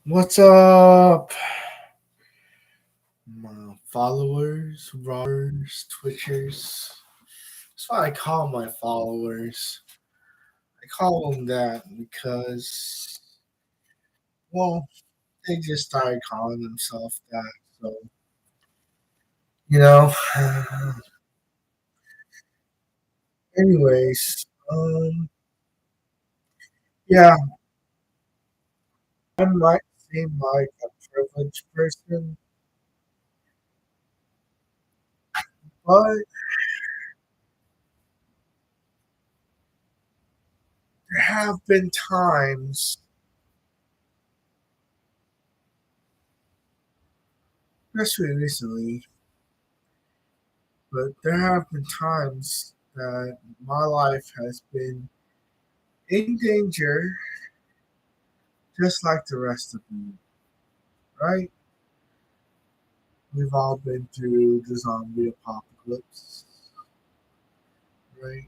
What's up, my followers, Twitchers? That's what I call my followers. I call them that because, well, they just started calling themselves that. So, you know, anyways, yeah, I might seem like a privileged person, but there have been times, especially recently, but there have been times that my life has been in danger, just like the rest of you, right? We've all been through the zombie apocalypse, right?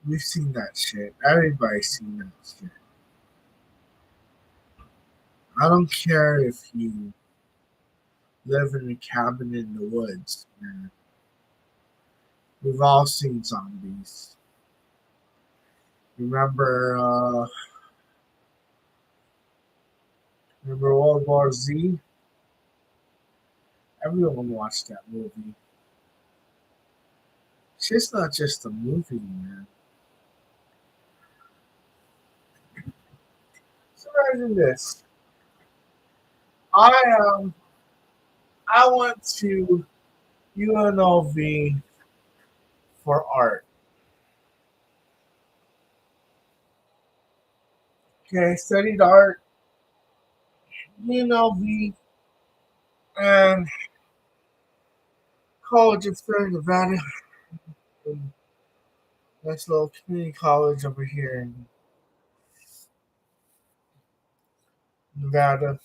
We've seen that shit. Everybody's seen that shit. I don't care if you live in a cabin in the woods, man. We've all seen zombies. Remember, remember World War Z? Everyone watched that movie. Shit's not just a movie, man. So imagine this. I I went to UNLV for art. Okay, I studied art, UNLV, and college experience Nevada. And nice little community college over here in Nevada.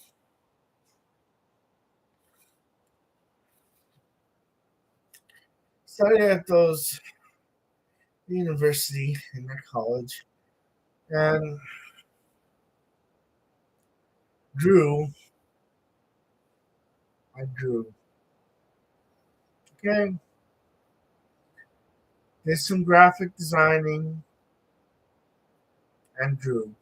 Studied at those university in that college and drew. I drew. Okay, did some graphic designing and drew.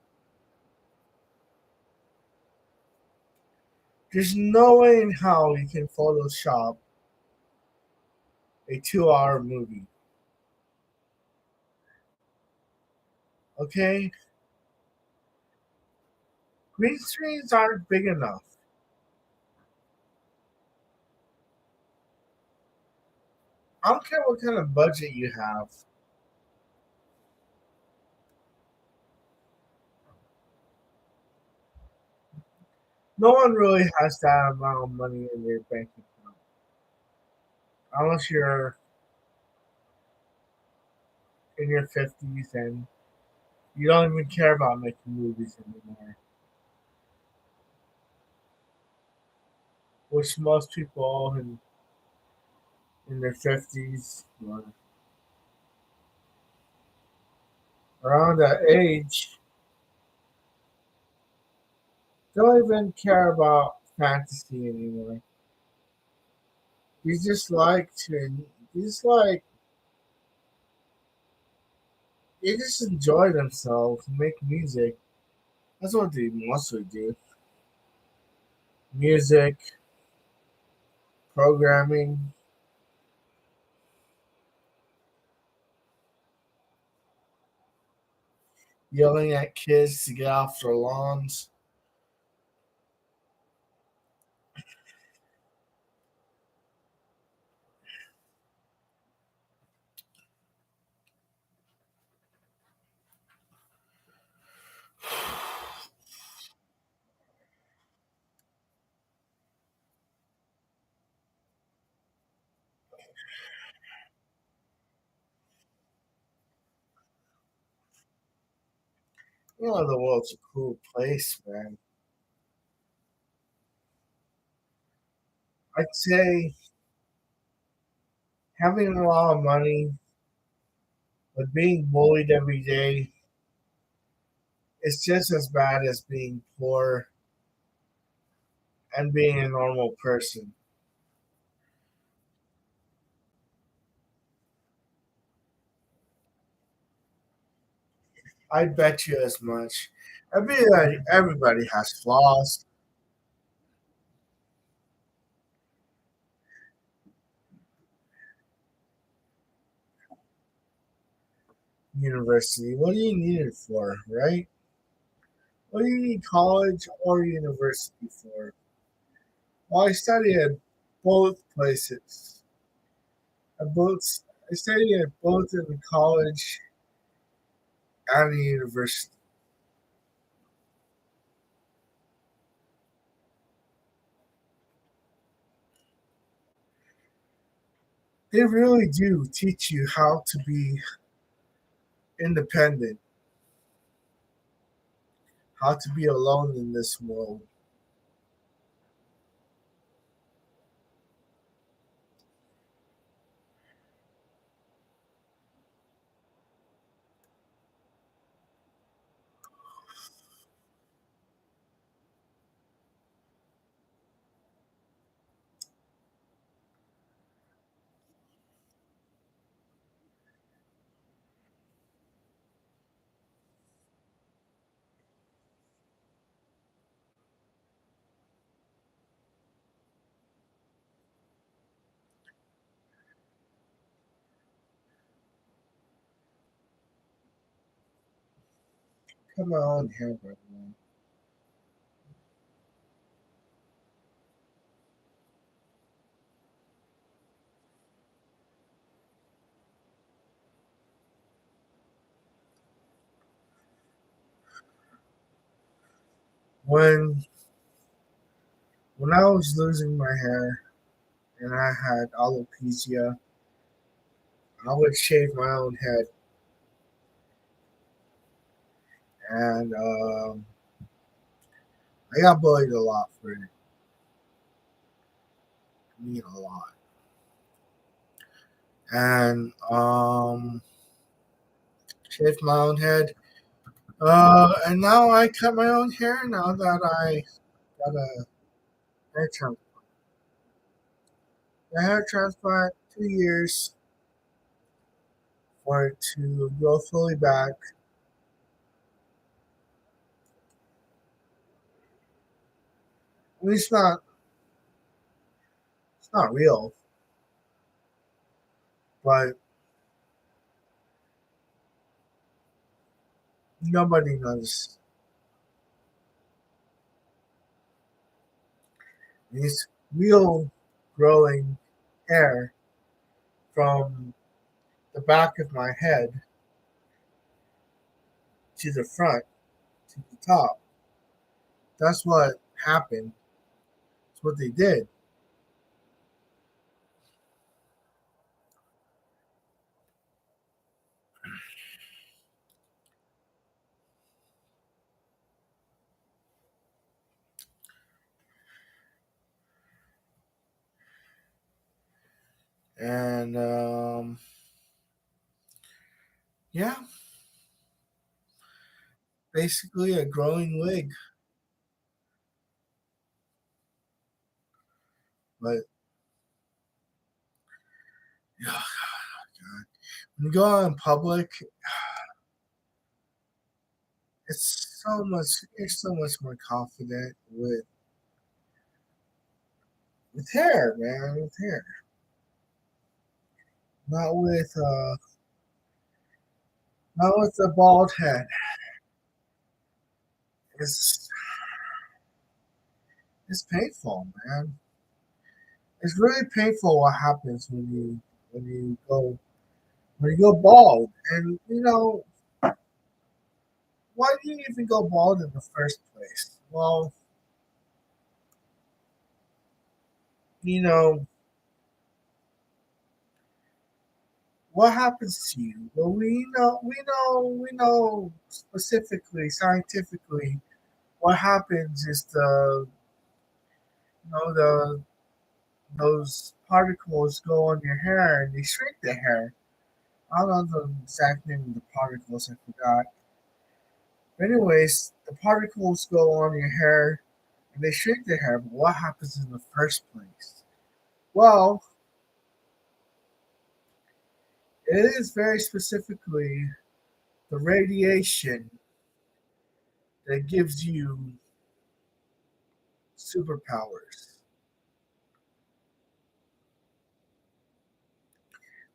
There's no way in hell you can Photoshop a 2 hour movie. Okay, green screens aren't big enough. I don't care what kind of budget you have. No one really has that amount of money in their bank account unless you're in your 50s and you don't even care about making movies anymore, which most people in their 50s or around that age don't even care about fantasy anymore. You just like to, you just like, they just enjoy themselves, make music. That's what they mostly do. Music, programming, yelling at kids to get off their lawns. You know, the world's a cool place, man. I'd say having a lot of money, but being bullied every day It's just as bad as being poor and being a normal person. I bet you as much. Everybody has flaws. University. What do you need it for, right? What do you need college or university for? Well, I studied at both places. At both, I studied at both in the college and the university. They really do teach you how to be independent, how to be alone in this world. Come on here, everyone. When when I was losing my hair and I had alopecia, I would shave my own head, and I got bullied a lot for it. I mean, a lot. And shaved my own head. And now I cut my own hair now that I got a hair transplant. The hair transplant 2 years for it to grow fully back. I mean, it's not real, but nobody knows. It's real growing hair from the back of my head to the front to the top. That's what happened. That's what they did. And yeah, basically a growing wig. But yeah, God. When you go out in public, you're so much more confident with hair, man, with hair. Not with not with a bald head. It's it's painful, man. It's really painful what happens when you go when you go bald. And why do you even go bald in the first place? Well, you know, what happens to you? Well, we know specifically, scientifically, what happens is the those particles go on your hair and they shrink the hair. I don't know the exact name of the particles, I forgot. Anyways, the particles go on your hair and they shrink the hair, but what happens in the first place? Well, it is very specifically the radiation that gives you superpowers.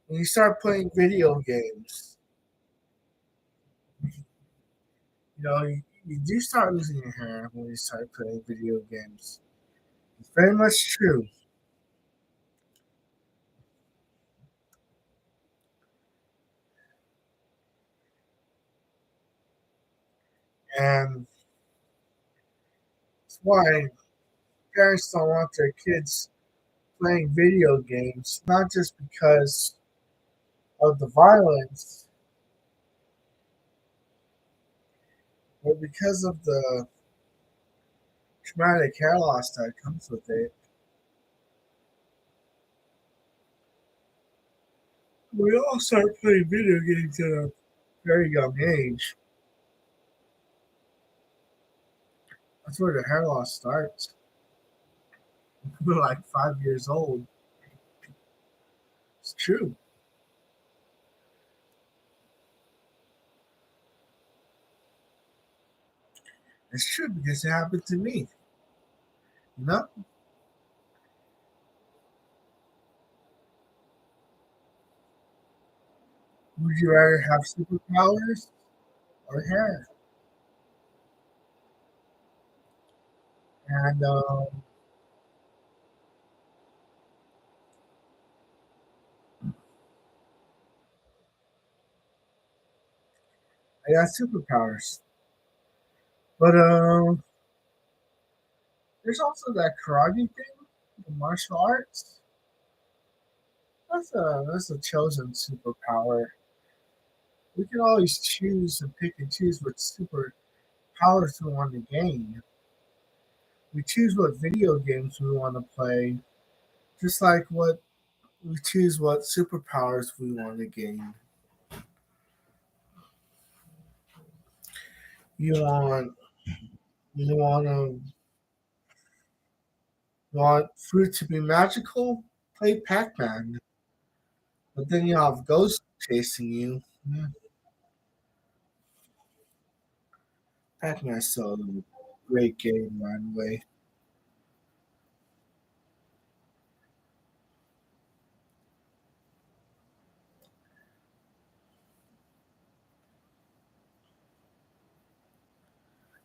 When you start playing video games, you do start losing your hair when you start playing video games. It's very much true. And that's why parents don't want their kids playing video games, not just because of the violence, but because of the traumatic hair loss that comes with it. We all start playing video games at a very young age. That's where the hair loss starts. We're like 5 years old. It's true. It's true because it happened to me. You know? Would you rather have superpowers or hair? And I got superpowers. But there's also that karate thing, the martial arts. That's a chosen superpower. We can always choose and pick and choose what superpowers we want to gain. We choose what video games we want to play, just like what we choose what superpowers we want to gain. You want you want to want fruit to be magical? Play Pac-Man, but then you have ghosts chasing you. Yeah, Pac-Man's still a great game, by the way.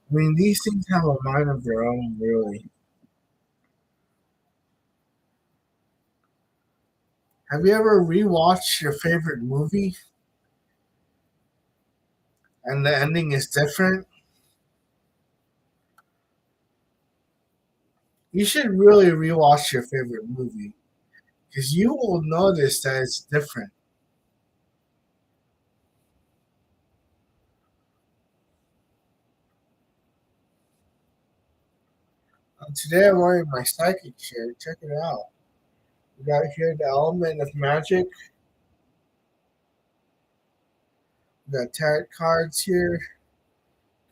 I mean, these things have a mind of their own, really. Have you ever rewatched your favorite movie and the ending is different? You should really rewatch your favorite movie because you will notice that it's different. Today I'm wearing my psychic shirt. Check it out. We got here the element of magic. We got tarot cards here.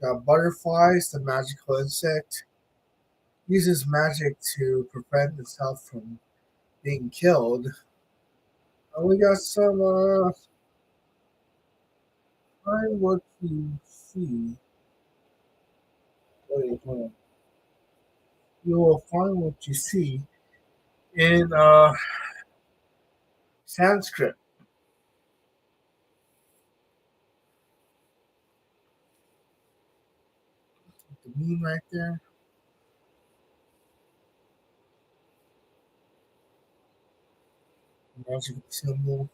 Got butterflies, the magical insect. Uses magic to prevent itself from being killed. And we got some find what you see. Wait, hold on. You will find what you see in Sanskrit. The meme right there, magical symbol.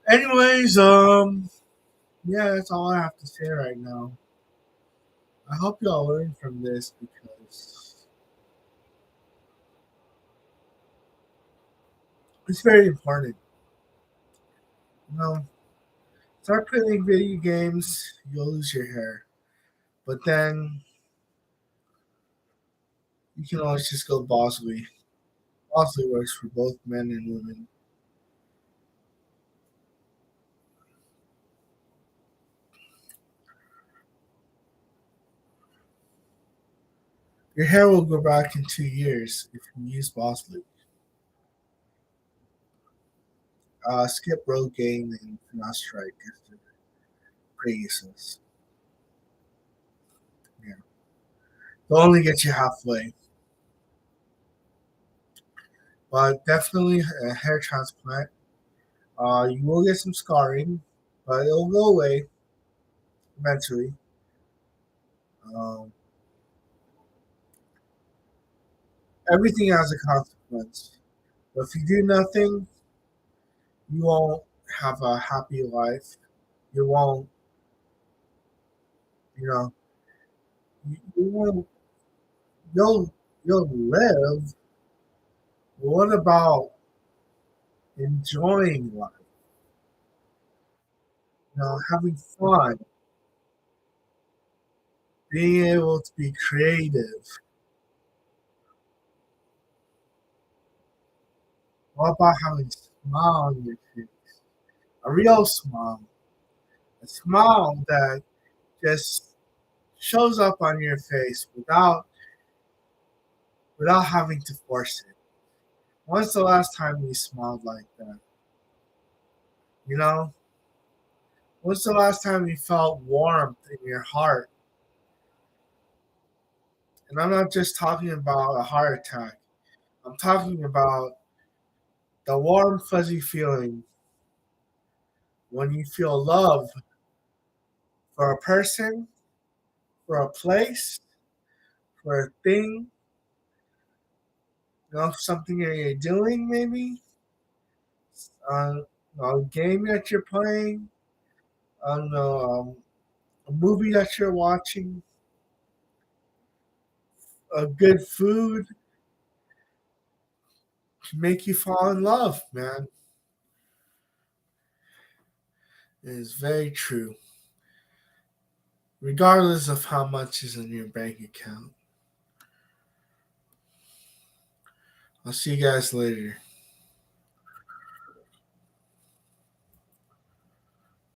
Anyways, yeah, that's all I have to say right now. I hope y'all learn from this because it's very important. You know, start playing video games, you'll lose your hair. But then you can always just go Bosley. Bosley works for both men and women. Your hair will grow back in 2 years if you use Bosley. Skip Rogaine and Finasteride as the praises. Yeah. They'll only get you halfway. But definitely a hair transplant. You will get some scarring, but it'll go away eventually. Um, Everything has a consequence. But if you do nothing, you won't have a happy life. You won't, you know, you won't. You'll live. What about enjoying life? Having fun, being able to be creative. What about having a smile on your face? A real smile. A smile that just shows up on your face without having to force it. When's the last time you smiled like that? You know? When's the last time you felt warmth in your heart? And I'm not just talking about a heart attack. I'm talking about the warm, fuzzy feeling when you feel love for a person, for a place, for a thing, something that you're doing, maybe, uh, a game that you're playing, I don't know, a movie that you're watching, a good food to make you fall in love, man. It is very true, regardless of how much is in your bank account. I'll see you guys later.